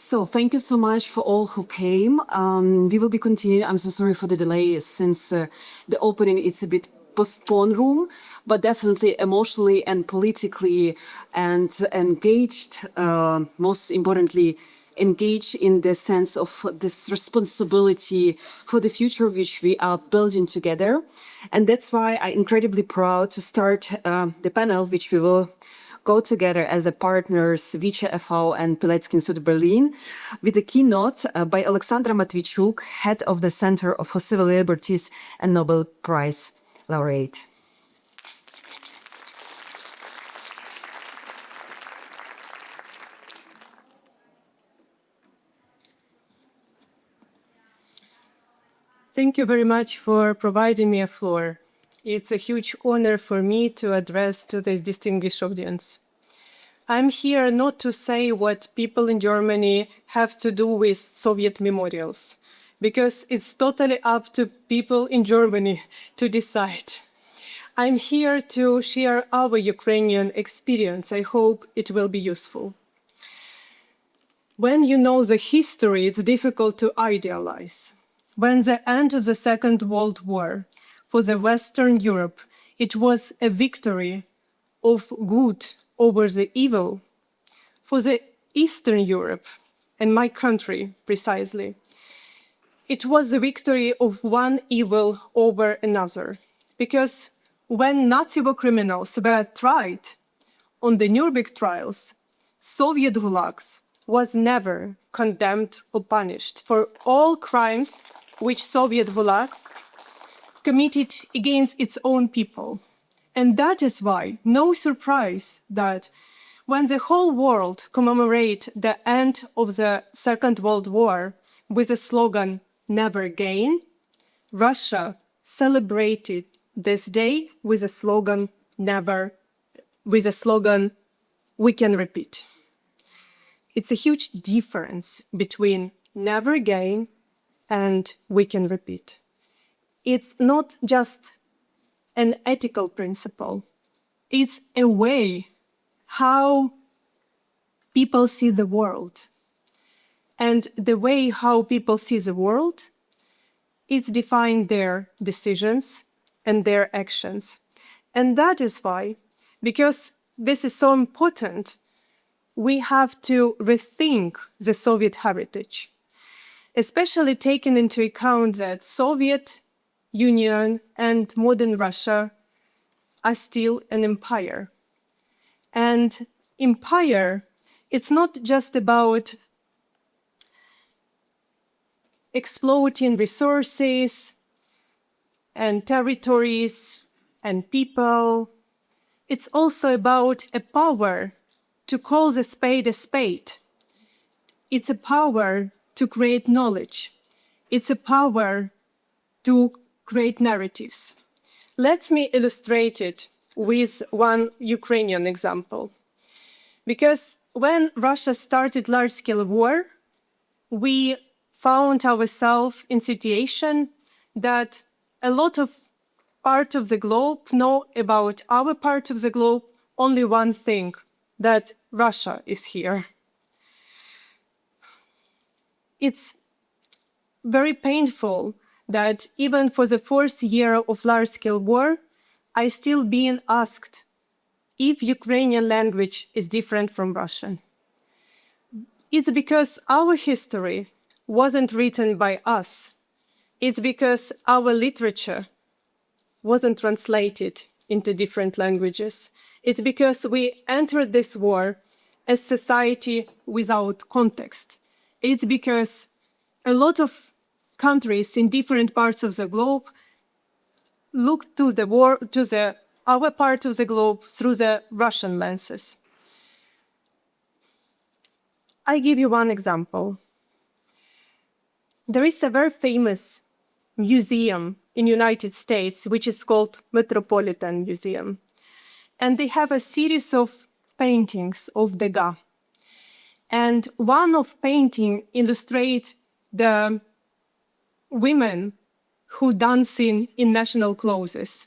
So thank you so much for all who came. We will be continuing. I'm so sorry for the delay since the opening is a bit postponed room, but definitely emotionally and politically and engaged, most importantly, engaged in the sense of this responsibility for the future which we are building together. And that's why I'm incredibly proud to start the panel, which we will go together as the partners Vice FV and Pilecki-Institut Berlin with a keynote by Oleksandra Matviichuk, head of the Center for Civil Liberties and Nobel Prize laureate. Thank you very much for providing me a floor. It's a huge honor for me to address to this distinguished audience. I'm here not to say what people in Germany have to do with Soviet memorials, because it's totally up to people in Germany to decide. I'm here to share our Ukrainian experience. I hope it will be useful. When you know the history, it's difficult to idealize. When the end of the Second World War for the Western Europe, it was a victory of good over the evil. For the Eastern Europe, and my country precisely, it was the victory of one evil over another. Because when Nazi war criminals were tried on the Nuremberg trials, Soviet gulags was never condemned or punished for all crimes which Soviet gulags committed against its own people. And that is why, no surprise that when the whole world commemorates the end of the Second World War with the slogan, "Never Again," Russia celebrated this day with a slogan, "We can repeat." It's a huge difference between "never again" and "we can repeat." It's not just an ethical principle. It's a way how people see the world. And the way how people see the world, it's define their decisions and their actions. And that is why, because this is so important, we have to rethink the Soviet heritage, especially taking into account that Soviet Union and modern Russia are still an empire. And empire, it's not just about exploiting resources and territories and people. It's also about a power to call the spade a spade. It's a power to create knowledge. It's a power to create narratives. Let me illustrate it with one Ukrainian example. Because when Russia started large-scale war, we found ourselves in a situation that a lot of part of the globe know about our part of the globe only one thing, that Russia is here. It's very painful that even for the first year of large-scale war, I still being asked if Ukrainian language is different from Russian. It's because our history wasn't written by us. It's because our literature wasn't translated into different languages. It's because we entered this war as society without context. It's because a lot of countries in different parts of the globe look to the war, to our part of the globe through the Russian lenses. I give you one example. There is a very famous museum in the United States, which is called Metropolitan Museum. And they have a series of paintings of Degas. And one of painting illustrates the women who dancing in national clothes.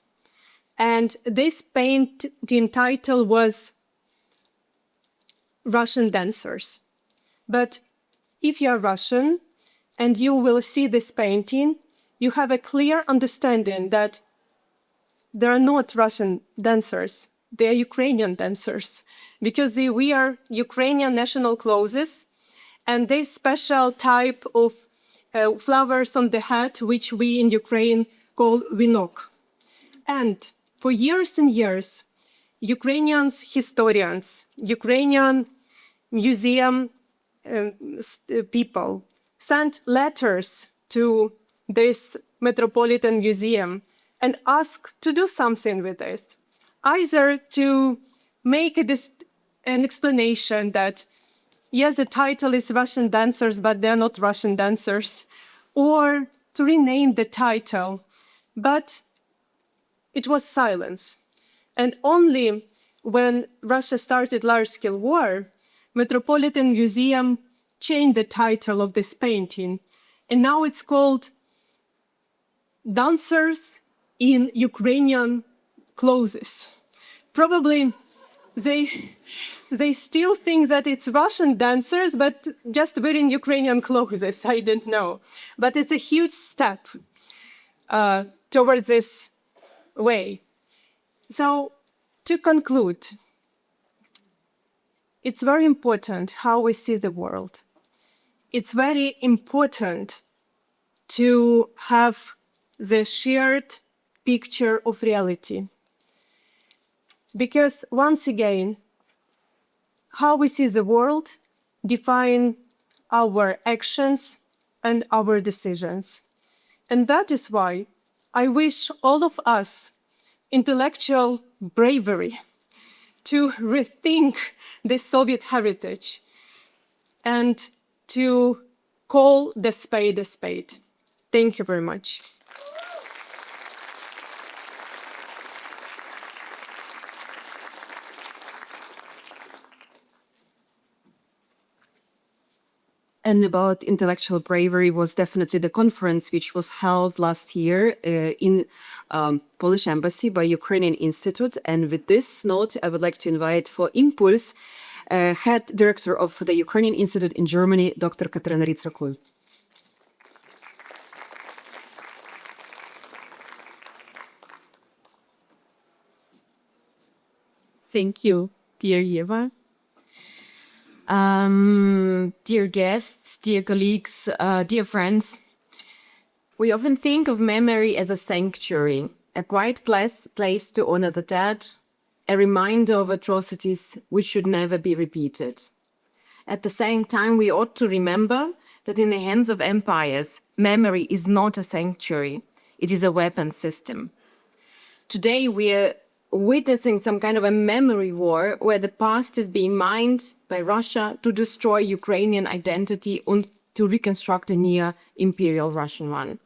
And this painting title was Russian Dancers. But If you are Russian and you will see this painting, you have a clear understanding that they are not Russian dancers, they are Ukrainian dancers, because they wear Ukrainian national clothes and this special type of flowers on the head, which we in Ukraine call vinok. And for years and years, Ukrainian historians, Ukrainian museum people sent letters to this Metropolitan Museum and asked to do something with this, either to make an explanation that, yes, the title is Russian Dancers, but they're not Russian dancers, or to rename the title. But it was silence. And only when Russia started large-scale war, Metropolitan Museum changed the title of this painting. And now it's called Dancers in Ukrainian Clothes. Probably they still think that it's Russian dancers, but just wearing Ukrainian clothes, I don't know. But it's a huge step towards this way. So, to conclude, it's very important how we see the world. It's very important to have the shared picture of reality. Because once again, how we see the world define our actions and our decisions. And that is why I wish all of us intellectual bravery to rethink the Soviet heritage and to call the spade a spade. Thank you very much. And about intellectual bravery was definitely the conference which was held last year in Polish Embassy by Ukrainian Institute. And with this note, I would like to invite for Impulse, head director of the Ukrainian Institute in Germany, Dr. Katerina Ritrakul. Thank you, dear Yeva. Dear guests, dear colleagues, dear friends, we often think of memory as a sanctuary, a quiet place to honor the dead, a reminder of atrocities which should never be repeated. At the same time, we ought to remember that in the hands of empires, memory is not a sanctuary, it is a weapon system. Today, we are witnessing some kind of a memory war where the past is being mined by Russia to destroy Ukrainian identity and to reconstruct a near imperial Russian one.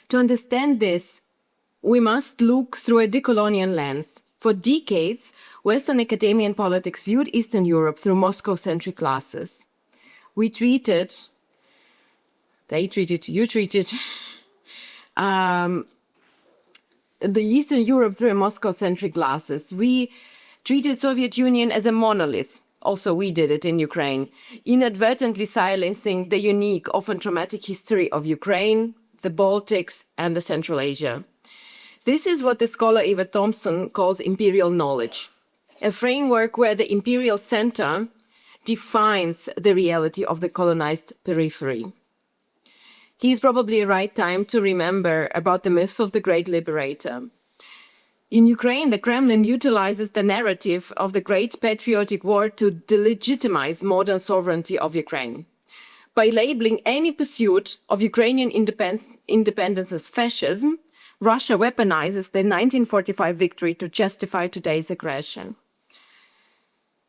To understand this, we must look through a decolonial lens. For decades, Western academia and politics viewed Eastern Europe through Moscow-centric glasses. You treated the Eastern Europe through a Moscow-centric glasses. We treated Soviet Union as a monolith. Also, we did it in Ukraine, inadvertently silencing the unique, often traumatic history of Ukraine, the Baltics, and the Central Asia. This is what the scholar Eva Thompson calls imperial knowledge, a framework where the imperial center defines the reality of the colonized periphery. He is probably a right time to remember about the myths of the great liberator. In Ukraine, the Kremlin utilizes the narrative of the Great Patriotic War to delegitimize modern sovereignty of Ukraine. By labeling any pursuit of Ukrainian independence as fascism, Russia weaponizes the 1945 victory to justify today's aggression.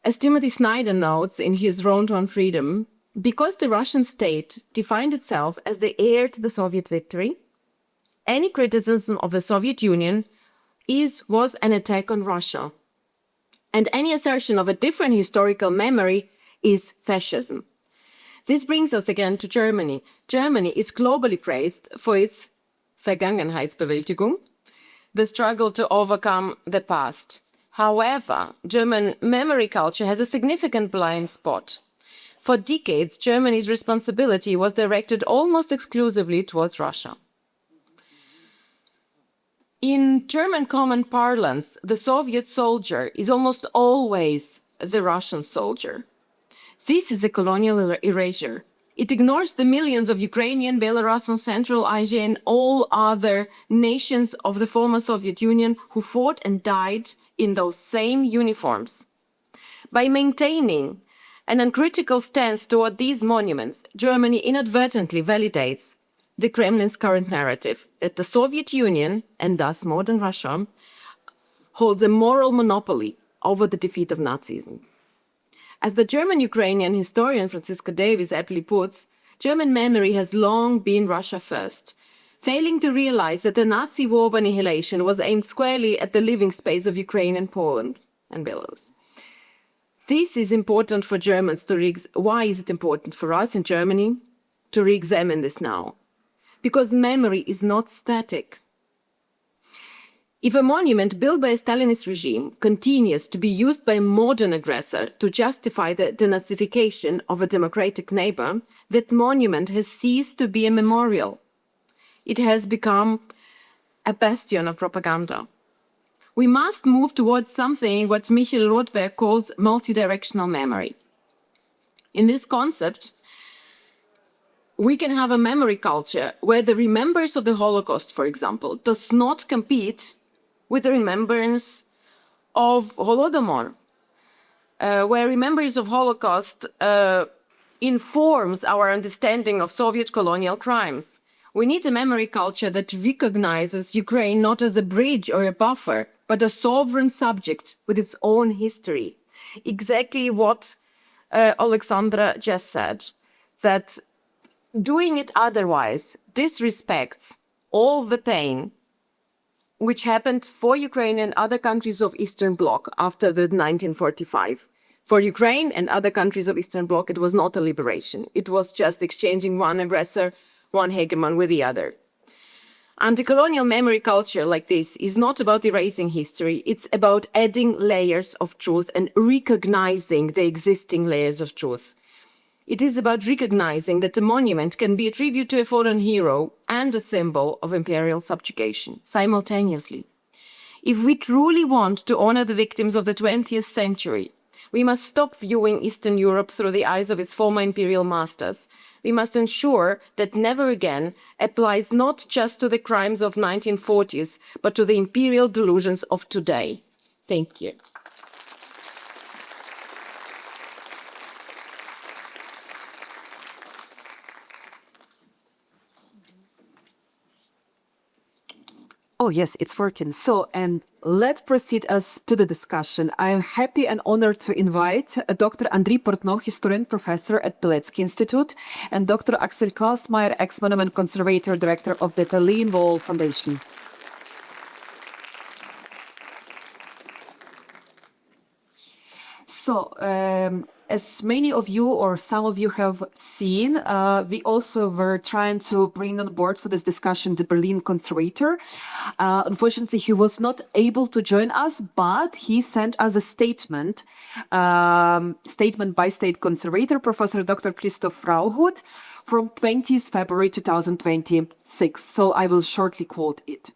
As Timothy Snyder notes in his Round on Freedom, because the Russian state defined itself as the heir to the Soviet victory, any criticism of the Soviet Union was an attack on Russia. And any assertion of a different historical memory is fascism. This brings us again to Germany. Germany is globally praised for its Vergangenheitsbewältigung, the struggle to overcome the past. However, German memory culture has a significant blind spot. For decades, Germany's responsibility was directed almost exclusively towards Russia. In German common parlance, the Soviet soldier is almost always the Russian soldier. This is a colonial erasure. It ignores the millions of Ukrainian, Belarusian, Central Asian, and all other nations of the former Soviet Union who fought and died in those same uniforms. By maintaining an uncritical stance toward these monuments, Germany inadvertently validates the Kremlin's current narrative that the Soviet Union, and thus modern Russia, holds a moral monopoly over the defeat of Nazism. As the German-Ukrainian historian Franziska Davies aptly puts, German memory has long been Russia first, failing to realize that the Nazi war of annihilation was aimed squarely at the living space of Ukraine and Poland and Belarus. This is important for Germans to why is it important for us in Germany to re-examine this now? Because memory is not static. If a monument built by a Stalinist regime continues to be used by a modern aggressor to justify the denazification of a democratic neighbor, that monument has ceased to be a memorial. It has become a bastion of propaganda. We must move towards something what Michael Rothberg calls multidirectional memory. In this concept, we can have a memory culture where the remembrance of the Holocaust, for example, does not compete with the remembrance of Holodomor, where remembrance of Holocaust informs our understanding of Soviet colonial crimes. We need a memory culture that recognizes Ukraine not as a bridge or a buffer, but a sovereign subject with its own history. Exactly what Oleksandra just said, that doing it otherwise disrespects all the pain which happened for Ukraine and other countries of Eastern Bloc after the 1945. For Ukraine and other countries of Eastern Bloc, it was not a liberation. It was just exchanging one aggressor, one hegemon with the other. Anti-colonial memory culture like this is not about erasing history. It's about adding layers of truth and recognizing the existing layers of truth. It is about recognizing that a monument can be a tribute to a fallen hero and a symbol of imperial subjugation simultaneously. If we truly want to honor the victims of the 20th century, we must stop viewing Eastern Europe through the eyes of its former imperial masters. We must ensure that never again applies not just to the crimes of 1940s, but to the imperial delusions of today. Thank you. Oh, yes, it's working. So, and let's proceed us to the discussion. I am happy and honored to invite Dr. Andrii Portnov, historian professor at Pilecki-Institut, and Dr. Axel Klausmeier, ex-monument conservator, director of the Berlin Wall Foundation. So, as many of you or some of you have seen, we also were trying to bring on board for this discussion the Berlin Conservator. Unfortunately, he was not able to join us, but he sent us a statement by State Conservator, Professor Dr. Christoph Rauhut, from 20th February 2026. So I will shortly quote it.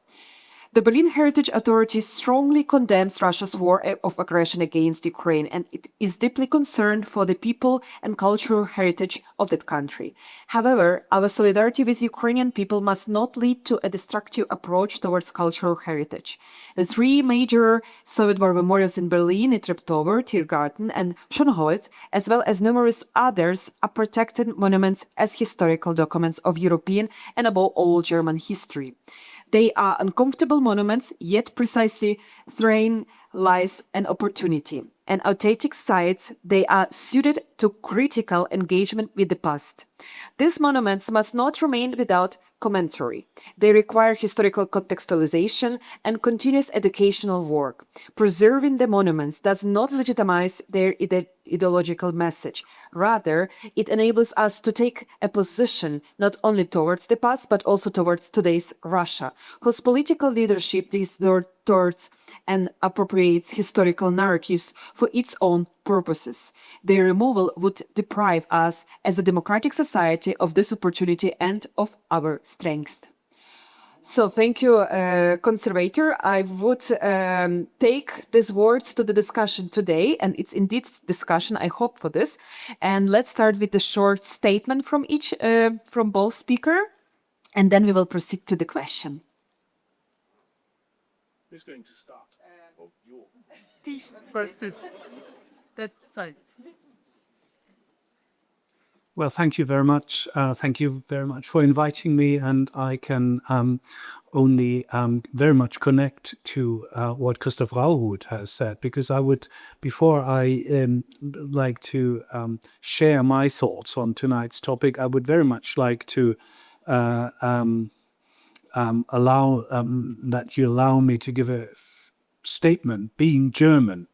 The Berlin Heritage Authority strongly condemns Russia's war of aggression against Ukraine, and it is deeply concerned for the people and cultural heritage of that country. However, our solidarity with Ukrainian people must not lead to a destructive approach towards cultural heritage. The three major Soviet war memorials in Berlin, Treptower, Tiergarten, and Schönholz, as well as numerous others, are protected monuments as historical documents of European and above all German history. They are uncomfortable monuments, yet precisely therein lies an opportunity. And authentic sites, they are suited to critical engagement with the past. These monuments must not remain without commentary. They require historical contextualization and continuous educational work. Preserving the monuments does not legitimize their ideological message. Rather, it enables us to take a position not only towards the past, but also towards today's Russia, whose political leadership distorts and appropriates historical narratives for its own purposes. Their removal would deprive us as a democratic society of this opportunity and of our strengths. So thank you, Conservator. I would take these words to the discussion today, and it's indeed discussion, I hope for this. And let's start with a short statement from from both speaker, and then we will proceed to the question. Who's going to start? First is that side. Well, thank you very much. Thank you very much for inviting me, and I can only very much connect to what Christoph Rauhut has said, because I would, before I like to share my thoughts on tonight's topic, I would very much like to that you allow me to give a statement, being German,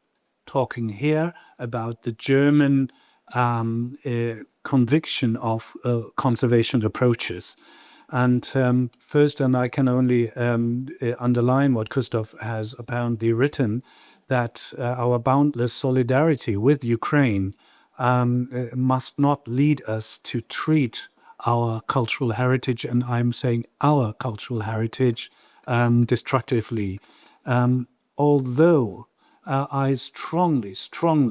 talking here about the German conviction of conservation approaches. And first, and I can only underline what Christoph has apparently written, that our boundless solidarity with Ukraine must not lead us to treat our cultural heritage, and I'm saying our cultural heritage, destructively. Although I strongly,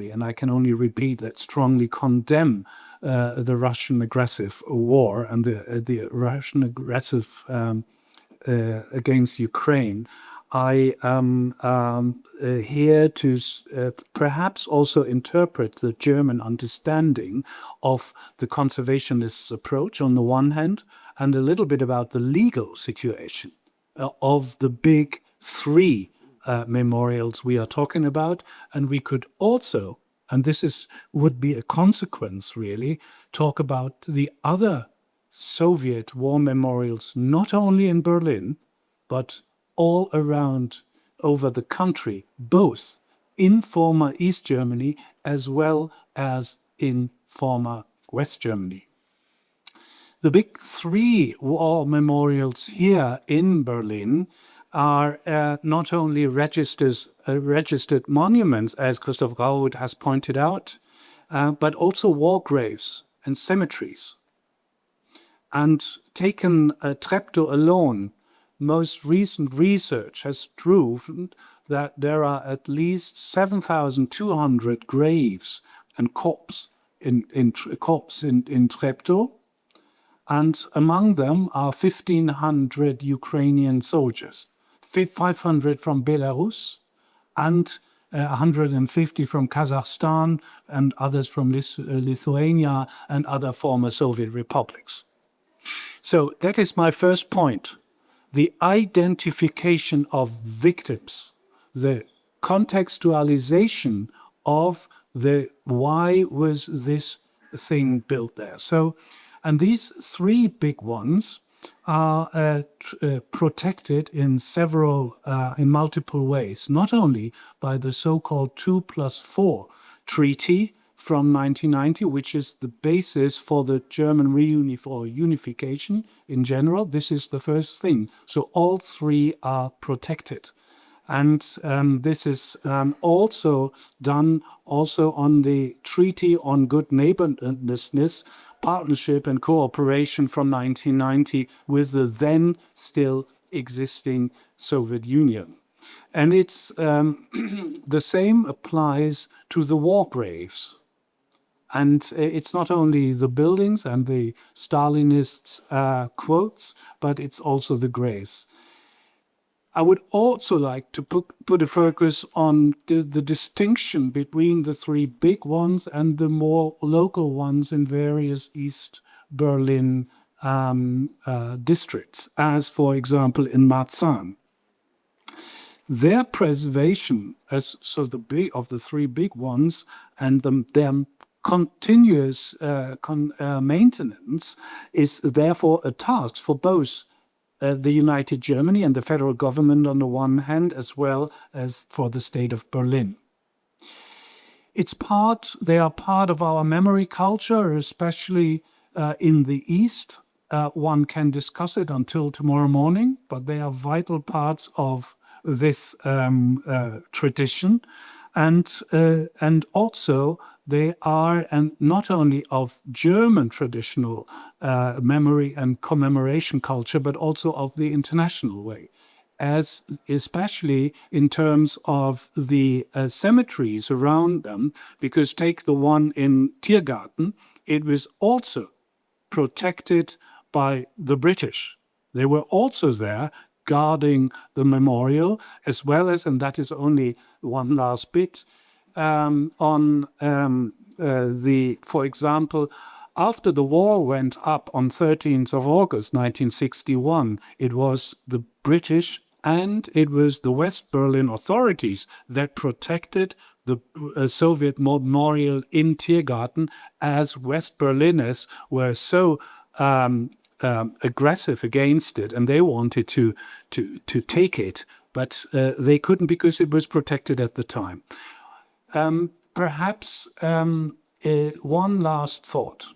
and I can only repeat that, strongly condemn the Russian aggressive war and the Russian aggressive against Ukraine, I am here to perhaps also interpret the German understanding of the conservationists' approach on the one hand, and a little bit about the legal situation of the big three memorials we are talking about. And we could also, and this would be a consequence really, talk about the other Soviet war memorials, not only in Berlin, but all around over the country, both in former East Germany as well as in former West Germany. The big three war memorials here in Berlin are not only registered monuments, as Christoph Rauhut has pointed out, but also war graves and cemeteries. And taken Treptow alone, most recent research has proven that there are at least 7,200 graves and corpses in Treptow, and among them are 1,500 Ukrainian soldiers, 500 from Belarus, and 150 from Kazakhstan, and others from Lithuania and other former Soviet republics. So that is my first point. The identification of victims, the contextualization of the why was this thing built there. So, and these three big ones are protected in in multiple ways, not only by the so-called 2+4 treaty from 1990, which is the basis for the German unification in general. This is the first thing. So all three are protected. And this is also done also on the Treaty on Good Neighborliness, Partnership and Cooperation from 1990 with the then still existing Soviet Union. And it's the same applies to the war graves. And it's not only the buildings and the Stalinists' quotes, but it's also the graves. I would also like to put a focus on the distinction between the three big ones and the more local ones in various East Berlin districts, as for example in Marzahn. Their preservation, of the three big ones, and their continuous maintenance is therefore a task for both the United Germany and the federal government on the one hand, as well as for the state of Berlin. They are part of our memory culture, especially in the East. One can discuss it until tomorrow morning, but they are vital parts of this tradition. and also they are, and not only of German traditional memory and commemoration culture, but also of the international way, as especially in terms of the cemeteries around them. Because take the one in Tiergarten, it was also protected by the British. They were also there guarding the memorial, as well as, and that is only one last bit, for example, after the war went up on 13th of August 1961, it was the British and it was the West Berlin authorities that protected the Soviet memorial in Tiergarten, as West Berliners were so aggressive against it, and they wanted to take it, but they couldn't because it was protected at the time. Perhaps one last thought.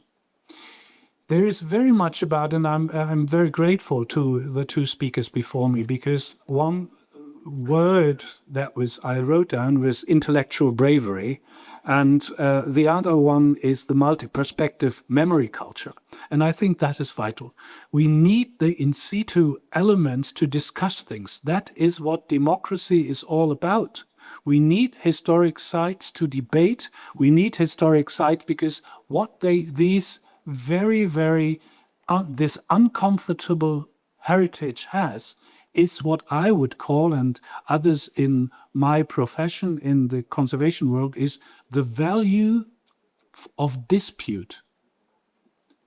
There is very much about, and I'm very grateful to the two speakers before me, because one word that I wrote down was intellectual bravery, and the other one is the multi-perspective memory culture. And I think that is vital. We need the in situ elements to discuss things. That is what democracy is all about. We need historic sites to debate. We need historic sites because these very, very, this uncomfortable heritage has is what I would call, and others in my profession in the conservation world, is the value of dispute.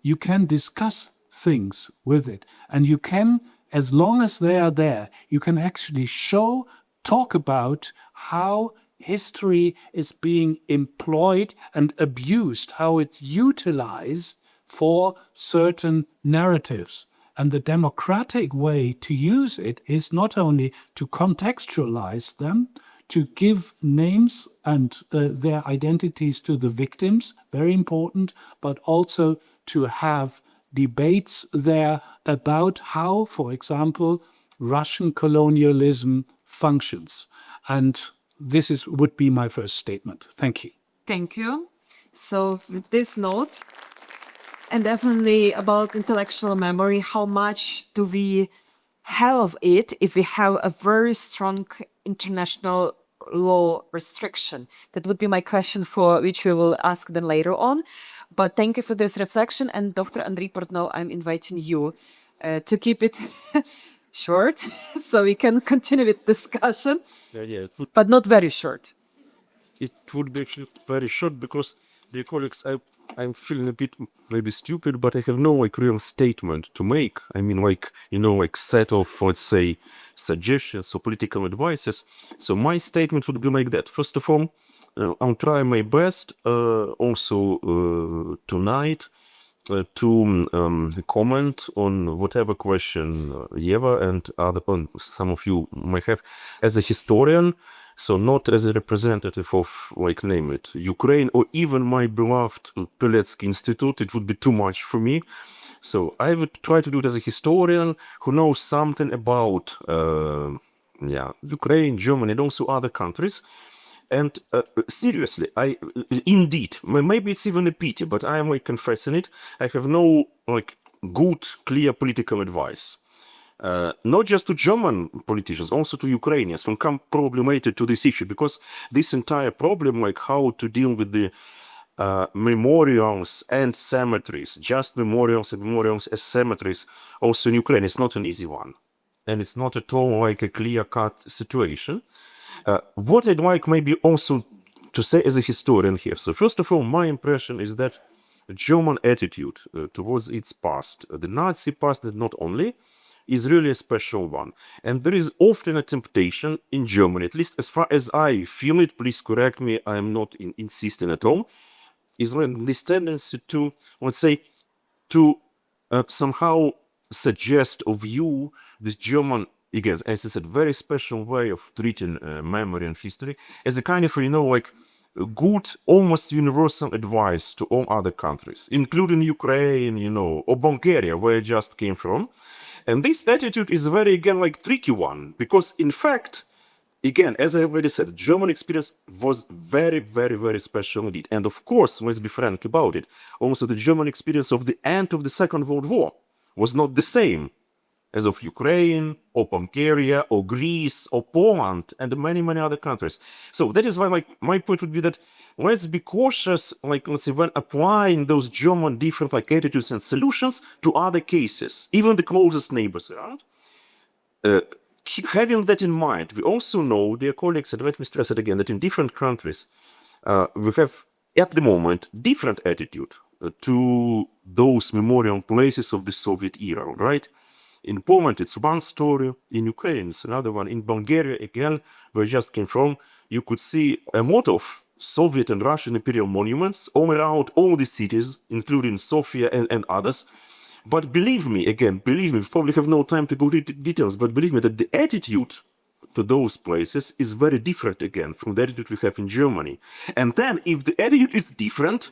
You can discuss things with it, and you can, as long as they are there, you can actually talk about how history is being employed and abused, how it's utilized for certain narratives. And the democratic way to use it is not only to contextualize them, to give names and their identities to the victims, very important, but also to have debates there about how, for example, Russian colonialism functions. And this would be my first statement. Thank you. Thank you. So with this note, and definitely about intellectual memory, how much do we have of it if we have a very strong international law restriction? That would be my question, for which we will ask then later on. But thank you for this reflection. And Dr. Andrii Portnov, I'm inviting you to keep it short so we can continue with discussion, but not very short. It would be actually very short because, dear colleagues, I'm feeling a bit maybe stupid, but I have no real statement to make. I mean, set of, let's say, suggestions or political advices. So my statement would be like that. First of all, I'll try my best also tonight to comment on whatever question Eva and some of you might have as a historian. So not as a representative of, name it, Ukraine, or even my beloved Pilecki-Institut. It would be too much for me. So I would try to do it as a historian who knows something about Ukraine, Germany, and also other countries. And seriously, indeed, maybe it's even a pity, but I am confessing it, I have no good, clear political advice. Not just to German politicians, also to Ukrainians, who come probably related to this issue, because this entire problem, how to deal with the memorials and cemeteries, just memorials and memorials as cemeteries, also in Ukraine, it's not an easy one. And it's not at all a clear-cut situation. What I'd like maybe also to say as a historian here. So first of all, my impression is that German attitude towards its past, the Nazi past, and not only, is really a special one. And there is often a temptation in Germany, at least as far as I feel it, please correct me, I am not insisting at all, is this tendency to, let's say, to somehow suggest or view this German, again, as I said, very special way of treating memory and history as a kind of, good, almost universal advice to all other countries, including Ukraine, or Bulgaria, where I just came from. And this attitude is very, again, tricky one, because in fact, again, as I already said, the German experience was very, very, very special indeed. And of course, let's be frank about it, also the German experience of the end of the Second World War was not the same as of Ukraine, or Bulgaria, or Greece, or Poland, and many, many other countries. So that is why my point would be that let's be cautious, let's say, when applying those German different attitudes and solutions to other cases, even the closest neighbors around. Having that in mind, we also know, dear colleagues, and let me stress it again, that in different countries, we have, at the moment, different attitude to those memorial places of the Soviet era, right? In Poland, it's one story. In Ukraine, it's another one. In Bulgaria, again, where I just came from, you could see a lot of Soviet and Russian imperial monuments all around all the cities, including Sofia and others. But believe me, we probably have no time to go into details, but believe me that the attitude to those places is very different again from the attitude we have in Germany. And then if the attitude is different,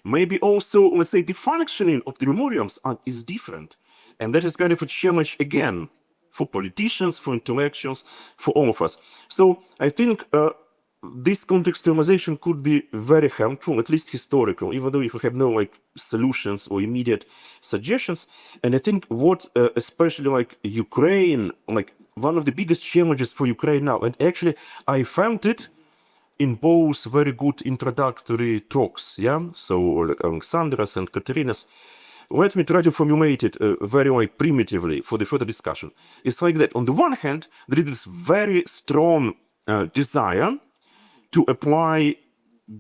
maybe also, let's say, the functioning of the memorials is different. And that is kind of a challenge again for politicians, for intellectuals, for all of us. So I think this contextualization could be very helpful, at least historical, even though if we have no solutions or immediate suggestions. And I think what especially Ukraine, one of the biggest challenges for Ukraine now, and actually I found it in both very good introductory talks, yeah? So Aleksandra's and Katerina's. Let me try to formulate it very primitively for the further discussion. It's like that. On the one hand, there is this very strong desire to apply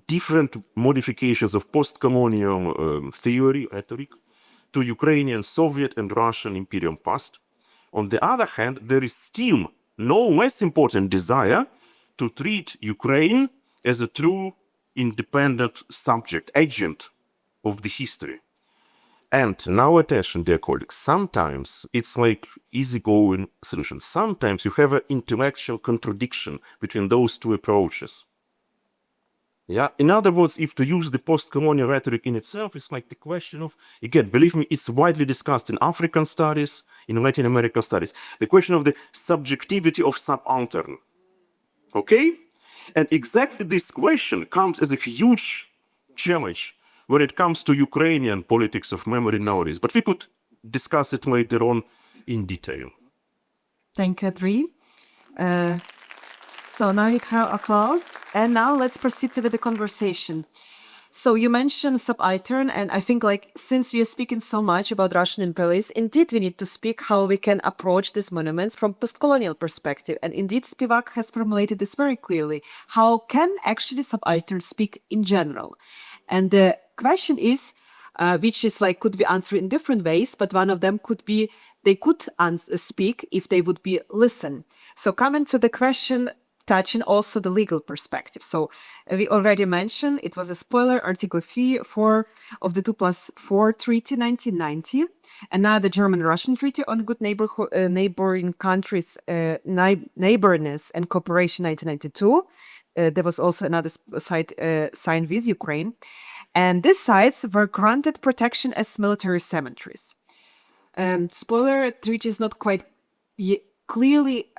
different modifications of post-colonial theory, rhetoric, to Ukrainian, Soviet, and Russian imperial past. On the other hand, there is still no less important desire to treat Ukraine as a true independent subject, agent of the history. And now attention, dear colleagues, sometimes it's like easygoing solution. Sometimes you have an intellectual contradiction between those two approaches. Yeah. In other words, if to use the post-colonial rhetoric in itself, it's like the question of, again, believe me, it's widely discussed in African studies, in Latin American studies, the question of the subjectivity of subaltern. Okay? And exactly this question comes as a huge challenge when it comes to Ukrainian politics of memory nowadays. But we could discuss it later on in detail. Thank you, Andrii. So now you have applause, and now let's proceed to the conversation. So you mentioned subaltern, and I think since we are speaking so much about Russian imperialism, indeed we need to speak how we can approach these monuments from post-colonial perspective. And indeed Spivak has formulated this very clearly. How can actually subaltern speak in general? And the question is, which is could be answered in different ways, but one of them could be they could speak if they would be listen. So coming to the question, touching also the legal perspective. So we already mentioned, it was a spoiler, Article 4 of the 2+4 Treaty 1990, and now the German-Russian Treaty on Good Neighboring Countries, Neighborness and Cooperation 1992. There was also another site signed with Ukraine. And these sites were granted protection as military cemeteries. Spoiler, treaty is not quite clearly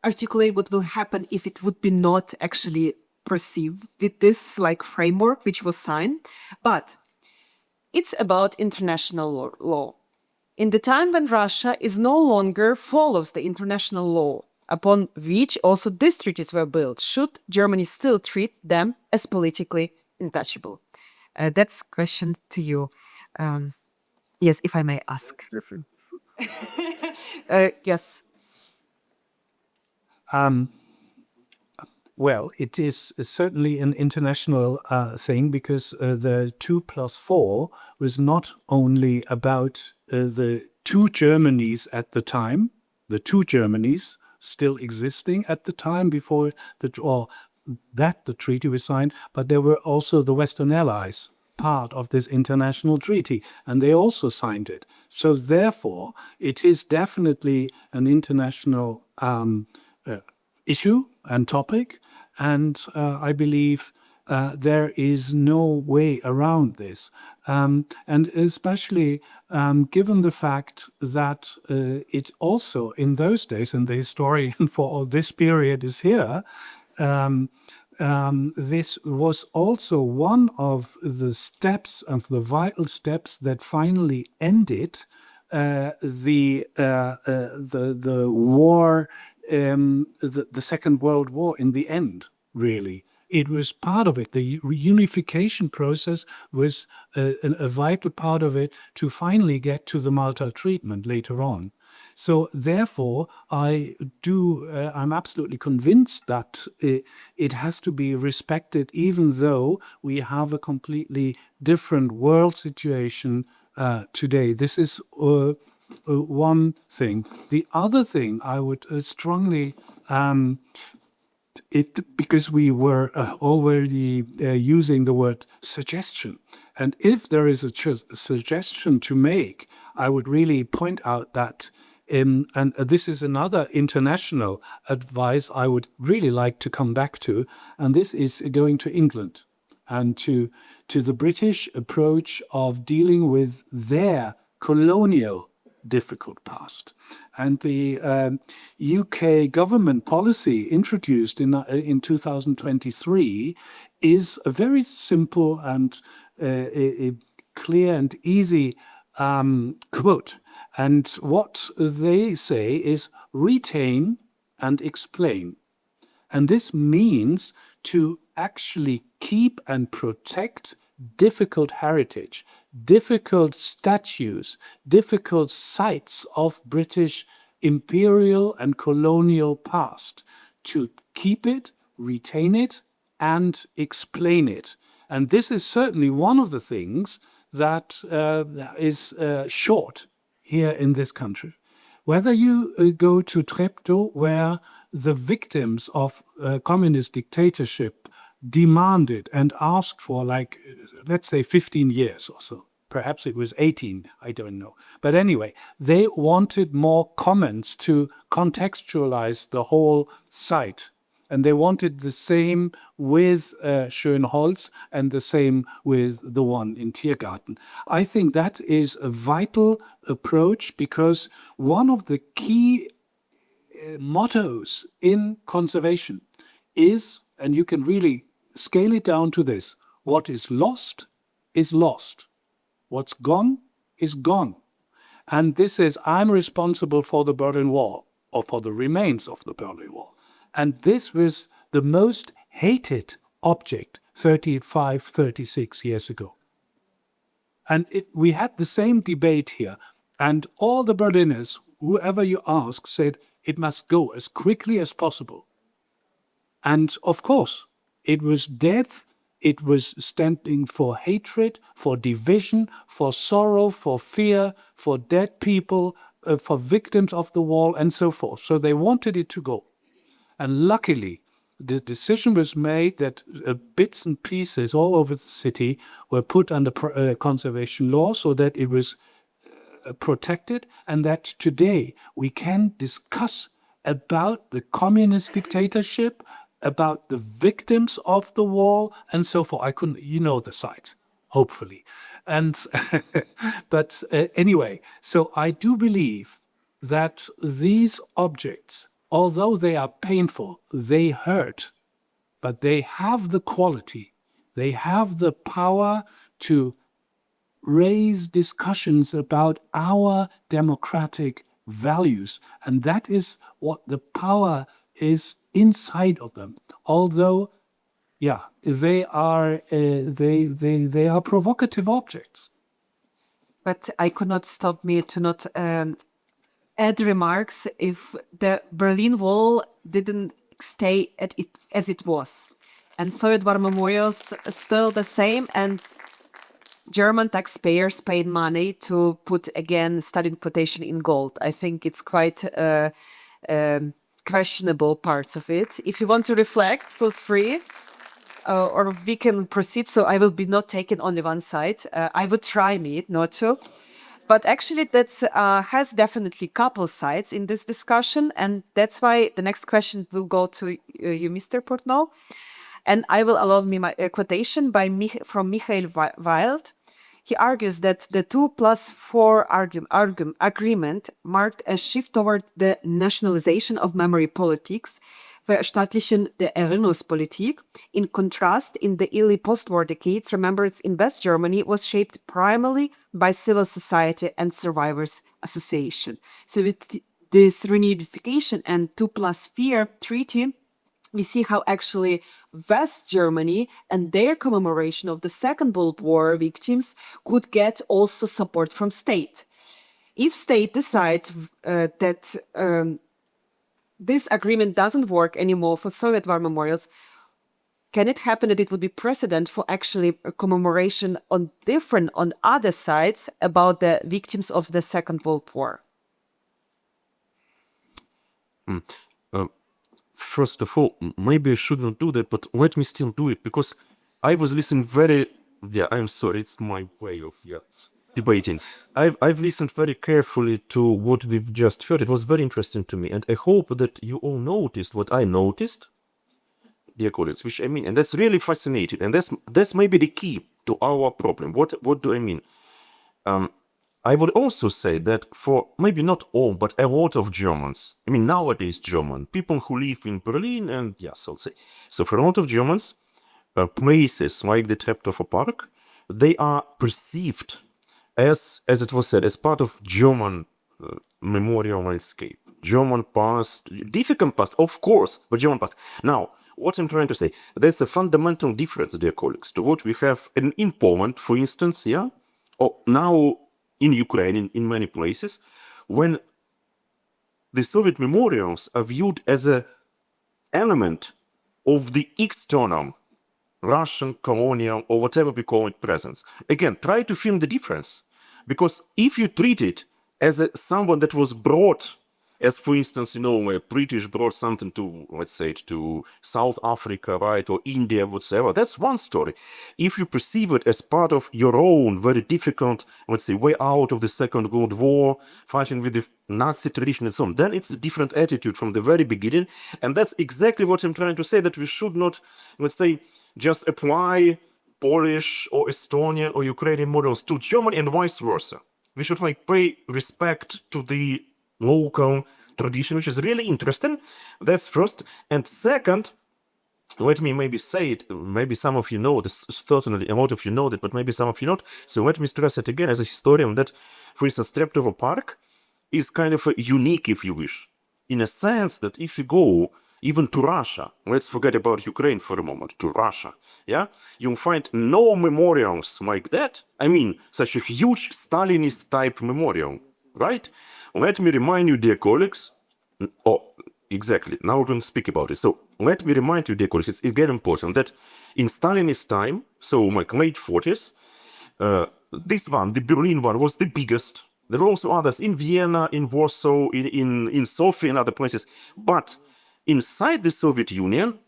articulate what will happen if it would be not actually perceived with this framework which was signed, but it's about international law. In the time when Russia is no longer follows the international law upon which also these treaties were built, should Germany still treat them as politically untouchable? That's a question to you. Yes, if I may ask. Yes. Well, it is certainly an international thing because the 2+4 was not only about the two Germanys at the time, the two Germanys still existing at the time before the treaty was signed, but there were also the Western Allies part of this international treaty, and they also signed it. So therefore, it is definitely an international issue and topic, and I believe there is no way around this. And especially given the fact that it also in those days, and the historian for this period is here, this was also one of the steps, of the vital steps that finally ended the war, the Second World War in the end, really. It was part of it. The reunification process was a vital part of it to finally get to the Malta treatment later on. So therefore, I'm absolutely convinced that it has to be respected, even though we have a completely different world situation today. This is one thing. The other thing I would strongly because we were already using the word suggestion. And if there is a suggestion to make, I would really point out that, and this is another international advice I would really like to come back to, and this is going to England and to the British approach of dealing with their colonial difficult past. And the UK government policy introduced in 2023 is a very simple and a clear and easy quote. And what they say is retain and explain. And this means to actually keep and protect difficult heritage, difficult statues, difficult sites of British imperial and colonial past, to keep it, retain it, and explain it. And this is certainly one of the things that is short here in this country. Whether you go to Treptow, where the victims of communist dictatorship demanded and asked for, like, let's say 15 years or so. Perhaps it was 18, I don't know. But anyway, they wanted more comments to contextualize the whole site. And they wanted the same with Schönholz and the same with the one in Tiergarten. I think that is a vital approach, because one of the key mottos in conservation is, and you can really scale it down to this: what is lost is lost. What's gone is gone. And this is, I'm responsible for the Berlin Wall, or for the remains of the Berlin Wall. And this was the most hated object 35, 36 years ago. And we had the same debate here. And all the Berliners, whoever you ask, said it must go as quickly as possible. And of course, it was death. It was standing for hatred, for division, for sorrow, for fear, for dead people, for victims of the wall, and so forth. So they wanted it to go. And luckily, the decision was made that bits and pieces all over the city were put under conservation law, so that it was protected, and that today we can discuss about the communist dictatorship, about the victims of the wall, and so forth. I couldn't, you know, the sites, hopefully. And but anyway, so I do believe that these objects, although they are painful, they hurt, but they have the quality, they have the power to raise discussions about our democratic values. And that is what the power is inside of them. Although, yeah, they are provocative objects. But I could not stop me to not add remarks if the Berlin Wall didn't stay at it as it was. And Soviet War memorials still the same, and German taxpayers paid money to put again Stalin quotation in gold. I think it's quite questionable parts of it. If you want to reflect, feel free. Or we can proceed, so I will be not taking only one side. I would try not to. But actually that has definitely couple sides in this discussion, and that's why the next question will go to you, Mr. Portnov. And I will allow me my quotation from Michael Wild. He argues that the 2+4 agreement marked a shift toward the nationalization of memory politics, Verstaatlichung der Erinnerungspolitik. In contrast, in the early post-war decades, remembrance in West Germany was shaped primarily by civil society and survivors' association. So with this reunification and 2+4 treaty, we see how actually West Germany and their commemoration of the Second World War victims could get also support from state. If state decide that this agreement doesn't work anymore for Soviet war memorials, can it happen that it would be precedent for actually a commemoration on other sides about the victims of the Second World War? First of all, maybe I shouldn't do that, but let me still do it, because I was listening I'm sorry, it's my way of debating. I've listened very carefully to what we've just heard. It was very interesting to me, and I hope that you all noticed what I noticed, dear colleagues, which I mean, and that's really fascinating, and that's maybe the key to our problem. What do I mean? I would also say that for maybe not all, but a lot of Germans, I mean nowadays German, people who live in Berlin and so for a lot of Germans, places like the Treptower Park, they are perceived as it was said, as part of German memorial landscape. German past, difficult past, of course, but German past. Now, what I'm trying to say, there's a fundamental difference, dear colleagues, to what we have in Poland, for instance, or now in Ukraine, in many places, when the Soviet memorials are viewed as an element of the external Russian colonial or whatever we call it presence. Again, try to feel the difference, because if you treat it as someone that was brought, as for instance, a British brought something to, let's say, to South Africa, right, or India, whatsoever, that's one story. If you perceive it as part of your own very difficult, let's say, way out of the Second World War, fighting with the Nazi tradition and so on, then it's a different attitude from the very beginning. And that's exactly what I'm trying to say, that we should not, let's say, just apply Polish or Estonian or Ukrainian models to Germany and vice versa. We should pay respect to the local tradition, which is really interesting. That's first. And second, let me maybe say it, maybe some of you know this, certainly a lot of you know that, but maybe some of you not. So let me stress it again as a historian that, for instance, Treptower Park is kind of unique, if you wish, in a sense that if you go even to Russia, let's forget about Ukraine for a moment, to Russia, you'll find no memorials like that. I mean, such a huge Stalinist type memorial, right? Let me remind you, dear colleagues, exactly, now we're going to speak about it. So let me remind you, dear colleagues, it's again important that in Stalinist time, so late 40s, this one, the Berlin one, was the biggest. There were also others in Vienna, in Warsaw, in Sofia, and other places. But inside the Soviet Union,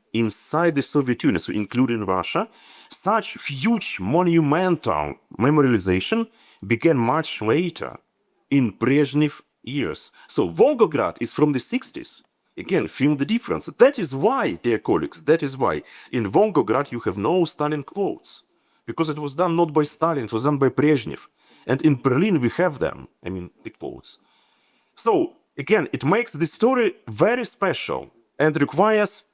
so including Russia, such huge monumental memorialization began much later, in Brezhnev years. So Volgograd is from the 60s. Again, feel the difference. That is why, dear colleagues, that is why in Volgograd you have no Stalin quotes. Because it was done not by Stalin, it was done by Brezhnev. And in Berlin we have them, I mean, the quotes. So, again, it makes the story very special and requires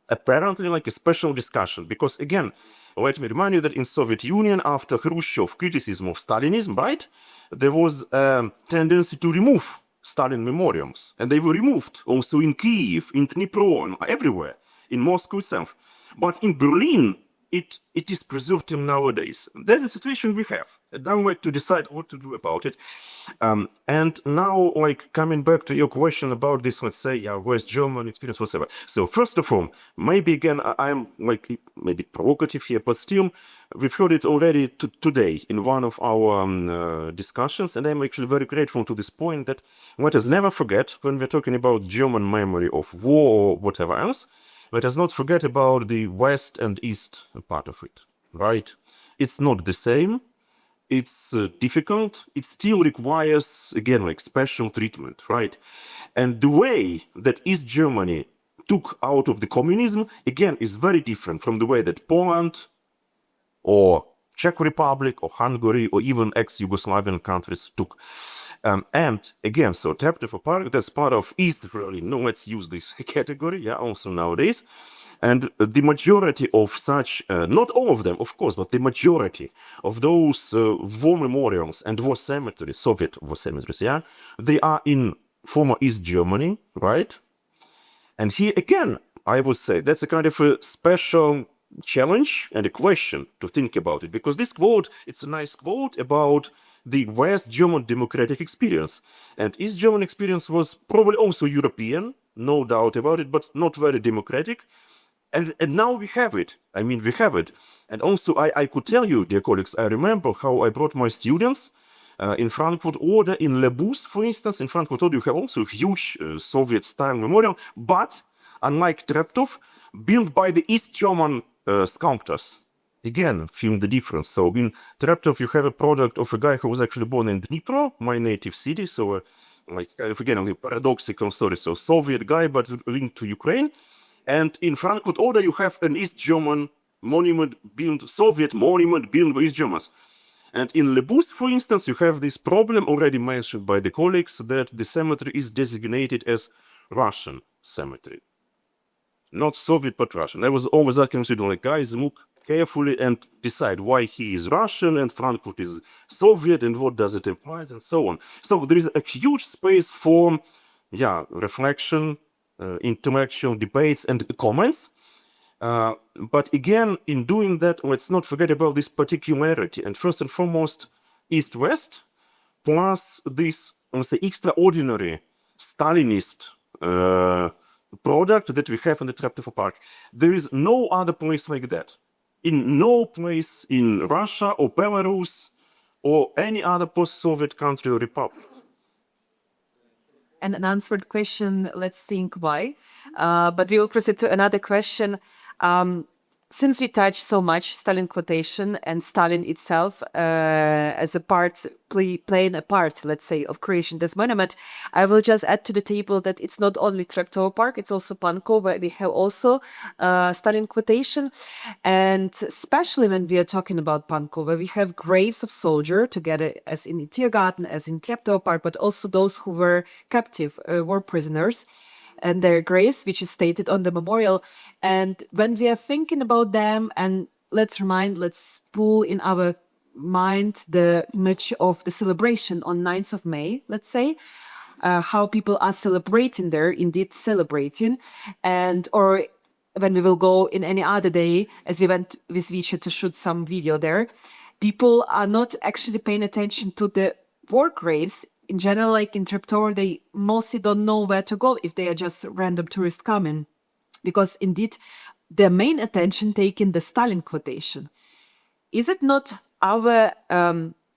apparently a special discussion. Because, again, let me remind you that in Soviet Union, after Khrushchev criticism of Stalinism, right, there was a tendency to remove Stalin memorials. And they were removed also in Kiev, in Dnipro, everywhere, in Moscow itself. But in Berlin, it is preserved till nowadays. That's the situation we have. And now we have to decide what to do about it. And now, coming back to your question about this, let's say, West German experience, whatever. So first of all, maybe again, I'm maybe provocative here, but still, we've heard it already today in one of our discussions, and I'm actually very grateful to this point that let us never forget, when we're talking about German memory of war or whatever else, let us not forget about the West and East part of it, right? It's not the same. It's difficult. It still requires, again, special treatment, right? And the way that East Germany took out of the communism, again, is very different from the way that Poland or Czech Republic or Hungary or even ex-Yugoslavian countries took. And again, so Treptow Park, that's part of East Berlin. No, let's use this category, yeah, also nowadays. And the majority of such, not all of them, of course, but the majority of those war memorials and war cemeteries, Soviet war cemeteries, yeah, they are in former East Germany, right? And here again, I would say that's a kind of a special challenge and a question to think about it, because this quote, it's a nice quote about the West German democratic experience. And East German experience was probably also European, no doubt about it, but not very democratic. And now we have it. I mean, we have it. And also, I could tell you, dear colleagues, I remember how I brought my students in Frankfurt Oder, in Lebus, for instance. In Frankfurt Oder, you have also a huge Soviet-style memorial, but unlike Treptow, built by the East German sculptors. Again, feel the difference. So in Treptow, you have a product of a guy who was actually born in Dnipro, my native city. So, like, again, a paradoxical story. So Soviet guy, but linked to Ukraine. And in Frankfurt Oder, you have an East German monument built, Soviet monument built by East Germans. And in Lebus, for instance, you have this problem already mentioned by the colleagues that the cemetery is designated as Russian cemetery. Not Soviet, but Russian. I was always asking students, like, guys, look carefully and decide why he is Russian and Frankfurt is Soviet and what does it imply and so on. So there is a huge space for, reflection, intellectual debates and comments. But again, in doing that, let's not forget about this particularity. And first and foremost, East-West, plus this, let's say, extraordinary Stalinist product that we have in the Treptow Park. There is no other place like that. In no place in Russia or Belarus or any other post-Soviet country or republic. An unanswered question, let's think why. But we will proceed to another question. Since we touched so much Stalin quotation and Stalin itself as a part, playing a part, let's say, of creation this monument, I will just add to the table that it's not only Treptow Park, it's also Pankow, where we have also Stalin quotation. And especially when we are talking about Pankow, where we have graves of soldiers together as in Tiergarten, as in Treptow Park, but also those who were captive, war prisoners, and their graves, which is stated on the memorial. And when we are thinking about them, and let's pull in our mind the image of the celebration on 9th of May, let's say, how people are celebrating there, indeed celebrating, and or when we will go in any other day, as we went with Vicha to shoot some video there, people are not actually paying attention to the war graves. In general, like in Treptow, they mostly don't know where to go if they are just random tourists coming. Because indeed, their main attention taken the Stalin quotation. Is it not our,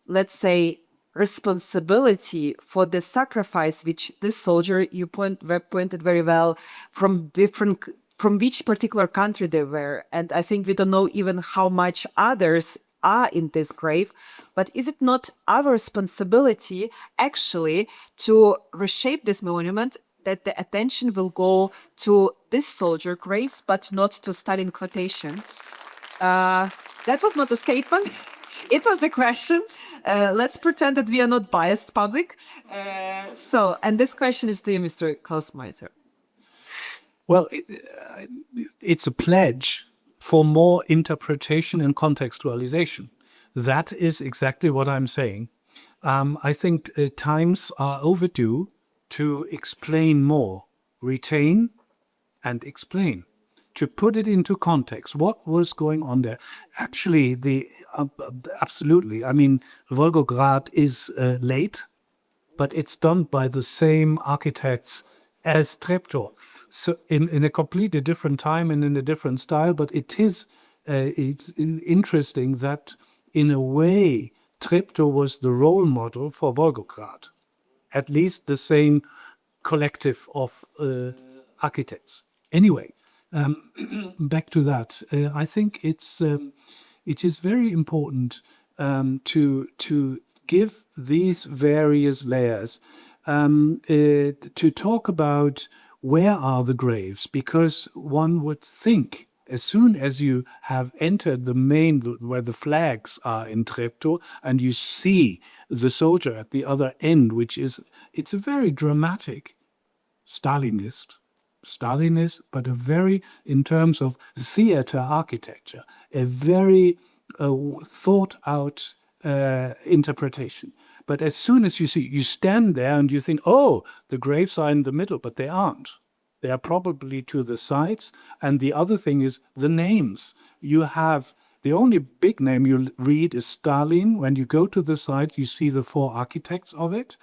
let's say, responsibility for the sacrifice which this soldier, you pointed very well, from which particular country they were? And I think we don't know even how much others are in this grave, but is it not our responsibility actually to reshape this monument that the attention will go to this soldier graves, but not to Stalin quotations? That was not a statement. It was a question. Let's pretend that we are not biased public. And this question is to you, Mr. Klaus-Meiter. Well, it's a pledge for more interpretation and contextualization. That is exactly what I'm saying. I think times are overdue to explain more, retain and explain, to put it into context. What was going on there? Actually, absolutely. I mean, Volgograd is late, but it's done by the same architects as Treptow. So in a completely different time and in a different style, but it's interesting that in a way Treptow was the role model for Volgograd, at least the same collective of architects. Anyway, back to that. I think it is very important to give these various layers, to talk about where are the graves, because one would think, As soon as you have entered the main, where the flags are in Treptow, and you see the soldier at the other end, it's a very dramatic Stalinist, but a very, in terms of theater architecture, a very thought out interpretation. But as soon as you stand there and you think, oh, the graves are in the middle, but they aren't. They are probably to the sides. And the other thing is the names. You have the only big name you read is Stalin. When you go to the site, you see the 4 architects of it,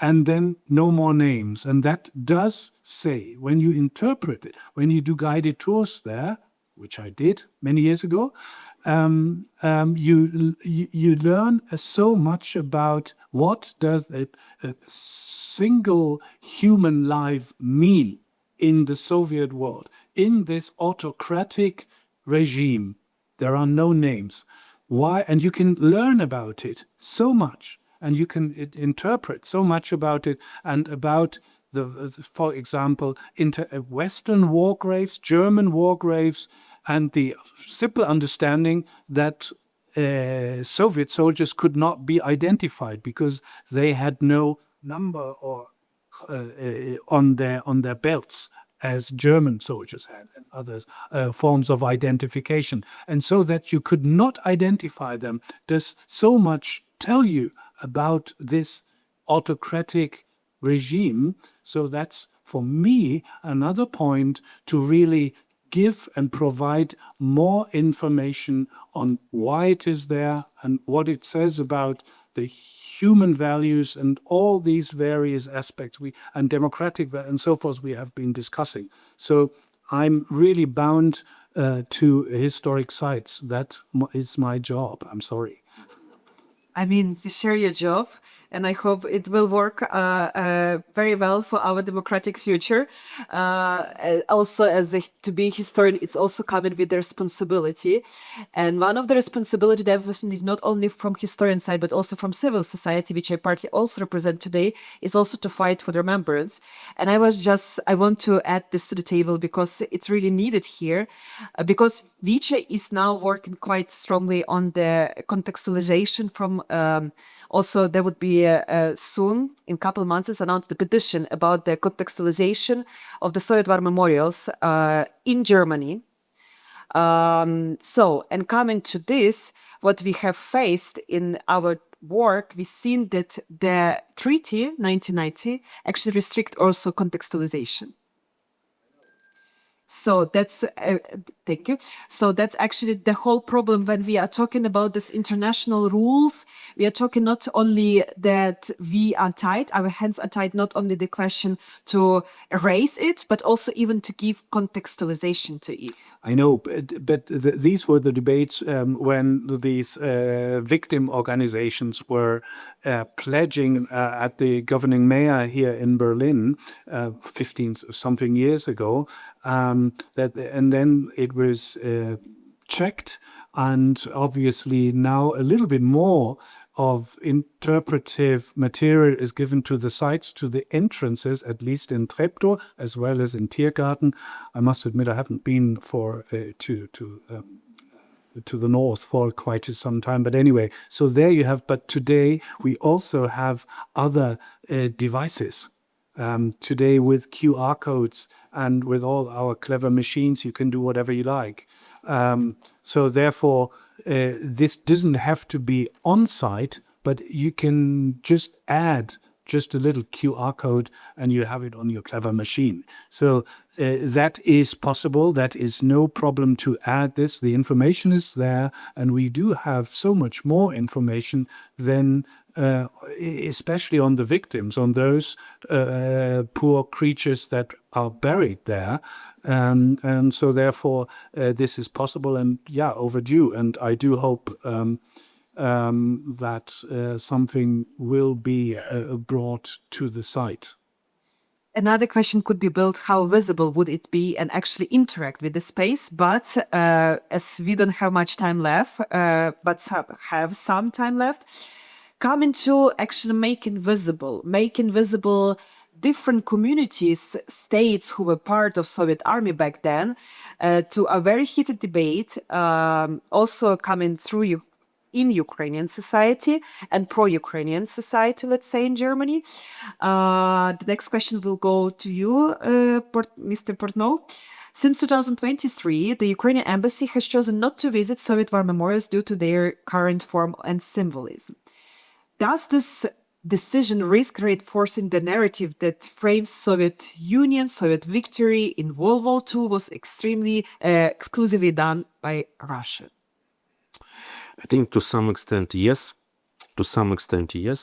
and then no more names. And that does say, when you interpret it, when you do guided tours there, which I did many years ago, you learn so much about what does a single human life mean in the Soviet world, in this autocratic regime. There are no names. Why? And you can learn about it so much, and you can interpret so much about it, and about for example, Western war graves, German war graves, and the simple understanding that Soviet soldiers could not be identified because they had no number or on their belts, as German soldiers had, and others forms of identification. And so that you could not identify them does so much tell you about this autocratic regime. So that's, for me, another point to really give and provide more information on why it is there and what it says about the human values and all these various aspects and democratic and so forth we have been discussing. So I'm really bound to historic sites. That is my job. I'm sorry. I mean, we share your job, and I hope it will work very well for our democratic future. Also, to be a historian, it's also coming with the responsibility. And one of the responsibility, definitely not only from historian side, but also from civil society, which I partly also represent today, is also to fight for the remembrance. And I want to add this to the table because it's really needed here, because Vice is now working quite strongly on the contextualization from also there would be soon, in a couple of months, announced the petition about the contextualization of the Soviet war memorials in Germany. And coming to this, what we have faced in our work, we've seen that the treaty 1990 actually restrict also contextualization. So that's, thank you. So that's actually the whole problem when we are talking about this international rules. We are talking not only that we are tied, our hands are tied, not only the question to erase it, but also even to give contextualization to it. I know, but these were the debates when these victim organizations were pledging at the governing mayor here in Berlin 15-something years ago, and then it was checked, and obviously now a little bit more of interpretive material is given to the sites, to the entrances, at least in Treptow, as well as in Tiergarten. I must admit, I haven't been to the north for quite some time. But anyway, so there you have, but today we also have other devices. Today with QR codes and with all our clever machines, you can do whatever you like. So therefore, this doesn't have to be on site, but you can just add just a little QR code and you have it on your clever machine. So that is possible. That is no problem to add this. The information is there, and we do have so much more information than especially on the victims, on those poor creatures that are buried there. And so therefore this is possible and overdue. And I do hope that something will be brought to the site. Another question could be built: how visible would it be and actually interact with the space? But as we don't have much time left, but have some time left, coming to actually making visible different communities, states who were part of Soviet army back then, to a very heated debate, also coming through in Ukrainian society and pro-Ukrainian society, let's say, in Germany. The next question will go to you, Mr. Portnov. Since 2023, the Ukrainian embassy has chosen not to visit Soviet war memorials due to their current form and symbolism. Does this decision risk reinforcing the narrative that frames Soviet Union, Soviet victory in World War II was extremely exclusively done by Russia? I think to some extent, yes. To some extent, yes.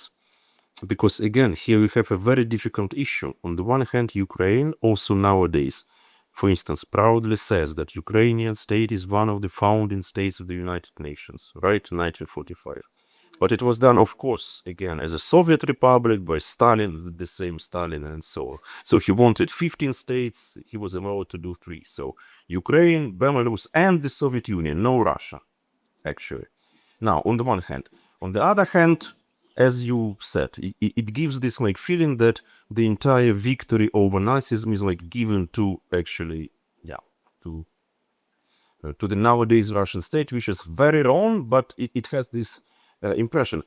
Because again, here we have a very difficult issue. On the one hand, Ukraine also nowadays, for instance, proudly says that Ukrainian state is one of the founding states of the United Nations, right, in 1945. But it was done, of course, again, as a Soviet republic by Stalin, the same Stalin and so on. So he wanted 15 states, he was allowed to do 3. So Ukraine, Belarus, and the Soviet Union, no Russia, actually. Now, on the one hand. On the other hand, as you said, it gives this like feeling that the entire victory over Nazism is like given to actually, to the nowadays Russian state, which is very wrong, but it has this impression.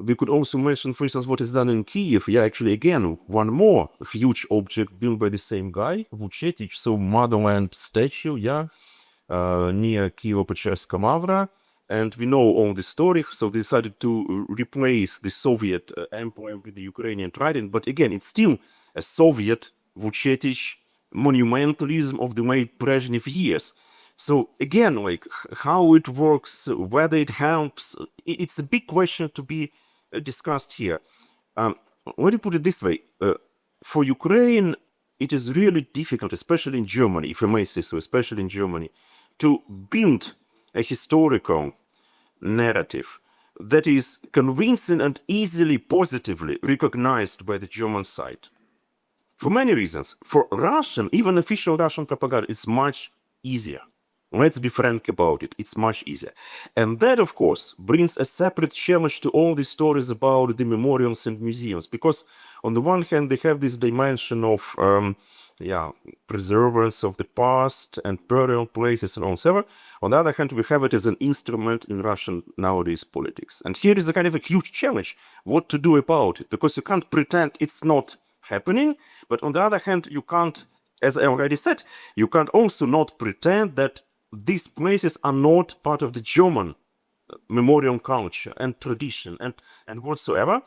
We could also mention, for instance, what is done in Kiev. Yeah, actually, again, one more huge object built by the same guy, Vucetich, so motherland statue, near Kievo-Pecherska Mavra. And we know all the story, so they decided to replace the Soviet empire with the Ukrainian trident. But again, it's still a Soviet Vucetich monumentalism of the late Brezhnev years. So again, like how it works, whether it helps, it's a big question to be discussed here. Let me put it this way. For Ukraine, it is really difficult, especially in Germany, if I may say so, especially in Germany, to build a historical narrative that is convincing and easily positively recognized by the German side. For many reasons. For Russian, even official Russian propaganda, it's much easier. Let's be frank about it. It's much easier. And that, of course, brings a separate challenge to all the stories about the memorials and museums. Because on the one hand, they have this dimension of preservance of the past and burial places and all so on. On the other hand, we have it as an instrument in Russian nowadays politics. And here is a kind of a huge challenge, what to do about it. Because you can't pretend it's not happening, but on the other hand, you can't, as I already said, you can't also not pretend that these places are not part of the German memorial culture and tradition and whatsoever.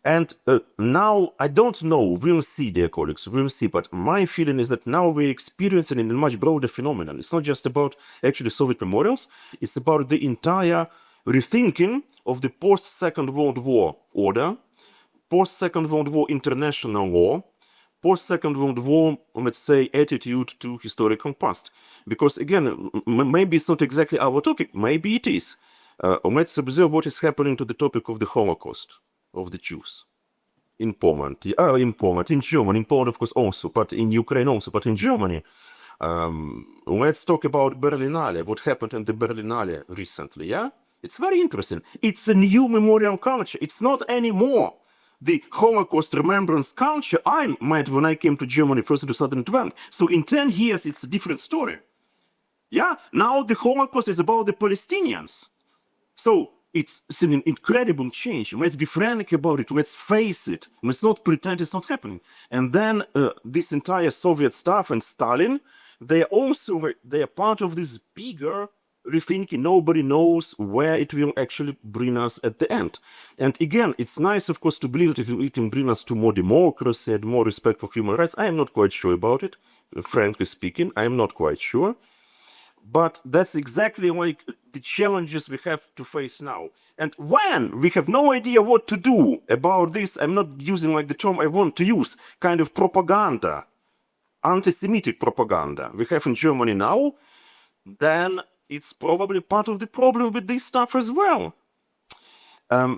And now, I don't know, we'll see, dear colleagues, we'll see, but my feeling is that now we're experiencing a much broader phenomenon. It's not just about actually Soviet memorials, it's about the entire rethinking of the post-Second World War order, post-Second World War international law, post-Second World War, let's say, attitude to historical past. Because again, maybe it's not exactly our topic, maybe it is. Let's observe what is happening to the topic of the Holocaust of the Jews in Poland, in Germany, in Poland of course also, but in Ukraine also, but in Germany. Let's talk about Berlinale, what happened in the Berlinale recently, yeah? It's very interesting. It's a new memorial culture. It's not anymore the Holocaust remembrance culture I met when I came to Germany first in 2012. So in 10 years, it's a different story. Yeah, now the Holocaust is about the Palestinians. So it's an incredible change. Let's be frank about it. Let's face it. Let's not pretend it's not happening. And then this entire Soviet staff and Stalin, they are part of this bigger rethinking. Nobody knows where it will actually bring us at the end. And again, it's nice, of course, to believe that it will bring us to more democracy and more respect for human rights. I am not quite sure about it. Frankly speaking, I am not quite sure. But that's exactly like the challenges we have to face now. And when we have no idea what to do about this, I'm not using like the term I want to use, kind of propaganda, anti-Semitic propaganda we have in Germany now, then it's probably part of the problem with this stuff as well. For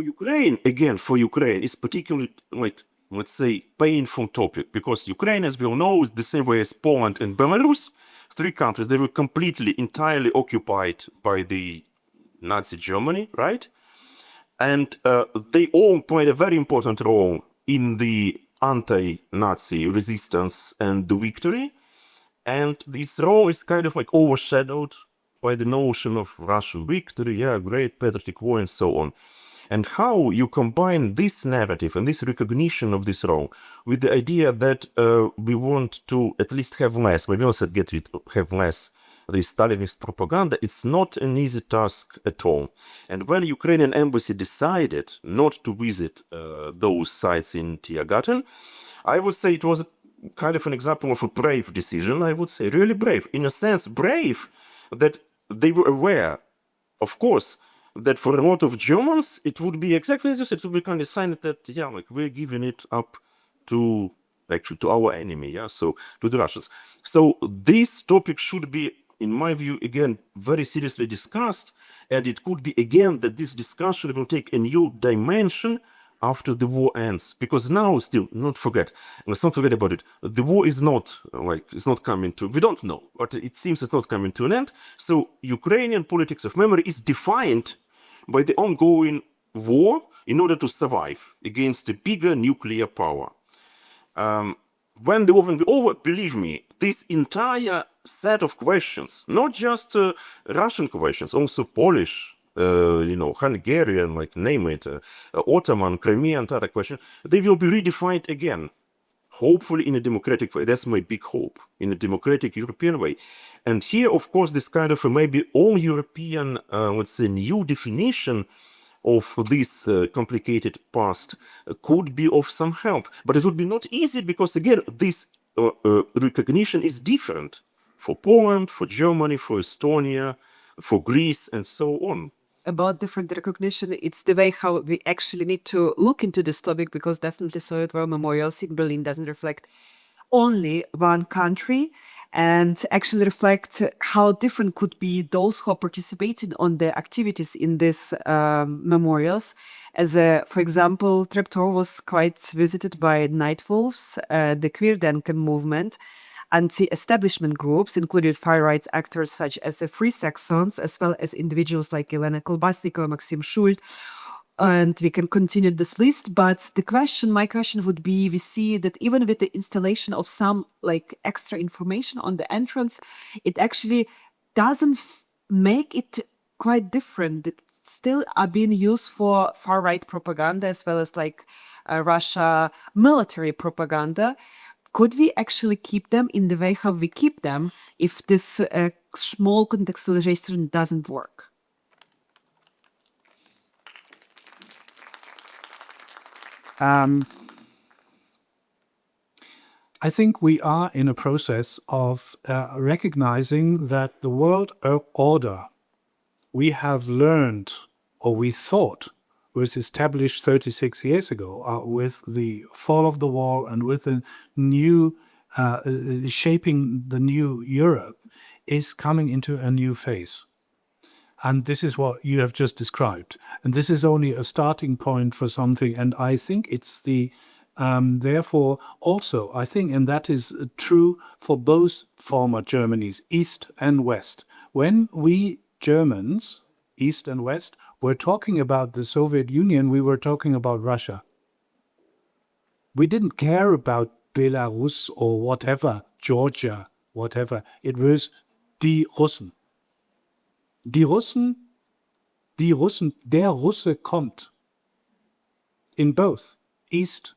Ukraine, it's particularly like, let's say, painful topic, because Ukraine, as we all know, is the same way as Poland and Belarus, 3 countries, they were completely, entirely occupied by the Nazi Germany, right? And they all played a very important role in the anti-Nazi resistance and the victory. And this role is kind of like overshadowed by the notion of Russian victory, yeah, great patriotic war, and so on. And how you combine this narrative and this recognition of this role with the idea that we want to at least have less, maybe also have less the Stalinist propaganda, it's not an easy task at all. And when Ukrainian embassy decided not to visit those sites in Tiergarten, I would say it was kind of an example of a brave decision, I would say, really brave. In a sense, brave that they were aware, of course, that for a lot of Germans, it would be exactly as you said, it would be kind of a sign that, yeah, like we're giving it up to actually to our enemy, yeah, so to the Russians. So this topic should be, in my view, again, very seriously discussed, and it could be again that this discussion will take a new dimension after the war ends, because now still, let's not forget about it. The war is not it's not coming to, we don't know, but it seems it's not coming to an end. So Ukrainian politics of memory is defined by the ongoing war in order to survive against a bigger nuclear power. When the war will be over, believe me, this entire set of questions, not just Russian questions, also Polish, Hungarian, like name it, Ottoman, Crimean, Tatar question, they will be redefined again. Hopefully in a democratic way. That's my big hope, in a democratic European way. And here, of course, this kind of maybe all-European, let's say, new definition of this complicated past could be of some help. But it would be not easy because, again, this recognition is different for Poland, for Germany, for Estonia, for Greece, and so on. About different recognition, it's the way how we actually need to look into this topic, because definitely Soviet War Memorials in Berlin doesn't reflect only one country, and actually reflect how different could be those who are participating on the activities in these memorials. As for example, Treptow was quite visited by night wolves, the Queerdenken movement, anti-establishment groups, including far right actors such as the Free Saxons, as well as individuals like Elena Kolbasnikova, Maxim Schult, and we can continue this list. But my question would be, we see that even with the installation of some extra information on the entrance, it actually doesn't make it quite different. It still are being used for far right propaganda, as well as Russia military propaganda. Could we actually keep them in the way how we keep them if this small contextualization doesn't work? I think we are in a process of recognizing that the world order we have learned, or we thought, was established 36 years ago with the fall of the wall and with the new shaping the new Europe, is coming into a new phase. And this is what you have just described. And this is only a starting point for something. And I think it's the, therefore, also, I think, and that is true for both former Germanys, East and West. When we Germans, East and West, were talking about the Soviet Union, we were talking about Russia. We didn't care about Belarus or whatever, Georgia, whatever. It was die Russen. Die Russen, der Russe kommt. In both East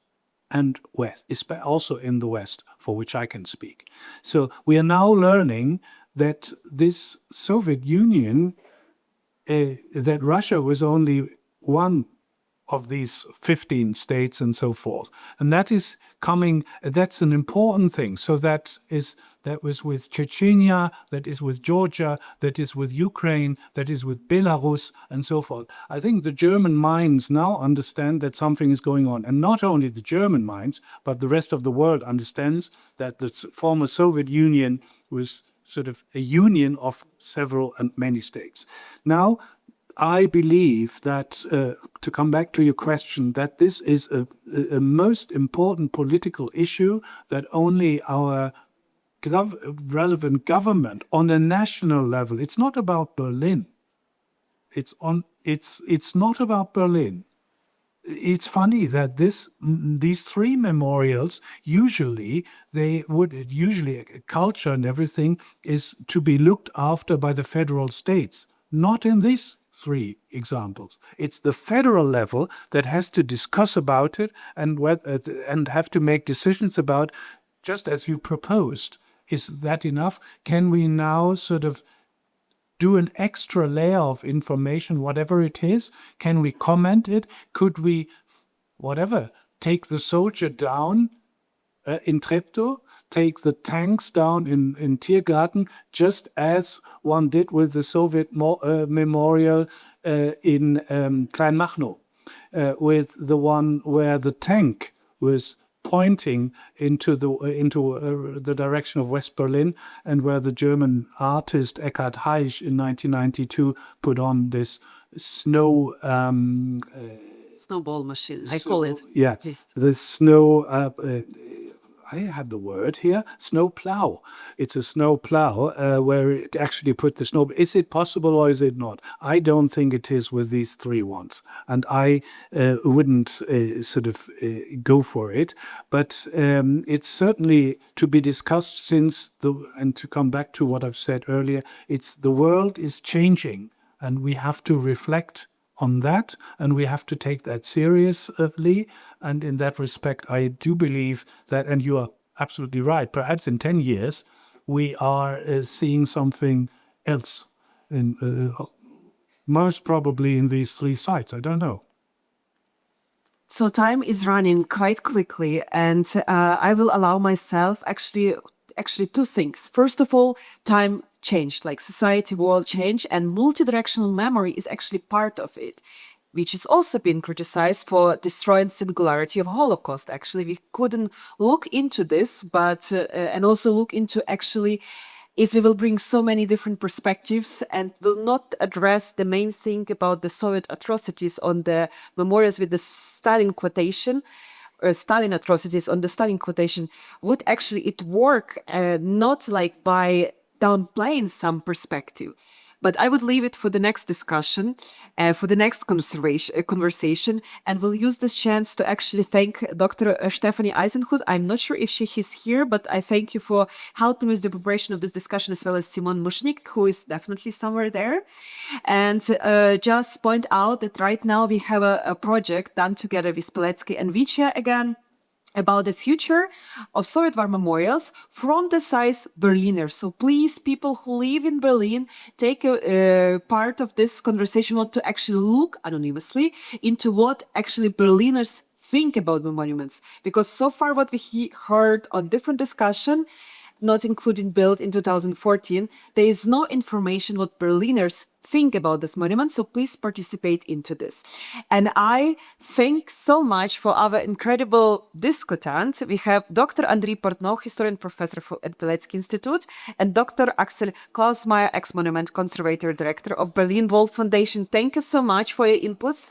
and West, also in the West, for which I can speak. So we are now learning that this Soviet Union, that Russia was only one of these 15 states and so forth. And that is coming, that's an important thing. So that was with Chechnya, that is with Georgia, that is with Ukraine, that is with Belarus, and so forth. I think the German minds now understand that something is going on. And not only the German minds, but the rest of the world understands that the former Soviet Union was sort of a union of several and many states. Now, I believe that, to come back to your question, that this is a most important political issue that only our relevant government on a national level, it's not about Berlin. It's not about Berlin. It's funny that these three memorials usually culture and everything is to be looked after by the federal states. Not in these three examples. It's the federal level that has to discuss about it and have to make decisions about, just as you proposed. Is that enough? Can we now sort of do an extra layer of information, whatever it is? Can we comment it? Could we, take the soldier down in Treptow, take the tanks down in Tiergarten, just as one did with the Soviet memorial in Kleinmachnow, with the one where the tank was pointing into the direction of West Berlin, and where the German artist Eckhard Heisch in 1992 put on this snow Snowball machine, I call it. yeah, the snow. I have the word here, snow plow. It's a snow plow where it actually put the snow. Is it possible or is it not? I don't think it is with these three ones. And I wouldn't go for it. But it's certainly to be discussed and to come back to what I've said earlier, the world is changing and we have to reflect on that, and we have to take that seriously. And in that respect, I do believe that, and you are absolutely right, perhaps in 10 years, we are seeing something else, most probably in these three sites. I don't know. So time is running quite quickly, and I will allow myself actually two things. First of all, time changed, like society, world change, and multidirectional memory is actually part of it, which has also been criticized for destroying singularity of Holocaust. Actually, we couldn't look into this, but and also look into actually if we will bring so many different perspectives and will not address the main thing about the Soviet atrocities on the memorials with the Stalin quotation, or Stalin atrocities on the Stalin quotation, would actually it work not like by downplaying some perspective. But I would leave it for the next discussion, for the next conversation, and we'll use this chance to actually thank Dr. Stephanie Eisenhut. I'm not sure if she is here, but I thank you for helping with the preparation of this discussion, as well as Simon Mushnik, who is definitely somewhere there. And just point out that right now we have a project done together with Pilecki and Vicia again, about the future of Soviet war memorials from the size Berliners. So please, people who live in Berlin, take a part of this conversation, not to actually look anonymously into what actually Berliners think about the monuments. Because so far what we heard on different discussion, not including Bild in 2014, there is no information what Berliners think about this monument, so please participate into this. And I thank so much for our incredible discutant. We have Dr. Andrii Portnov, historian professor at Pilecki-Institut, and Dr. Axel Klausmeier, ex-monument conservator director of Berlin Wall Foundation. Thank you so much for your inputs.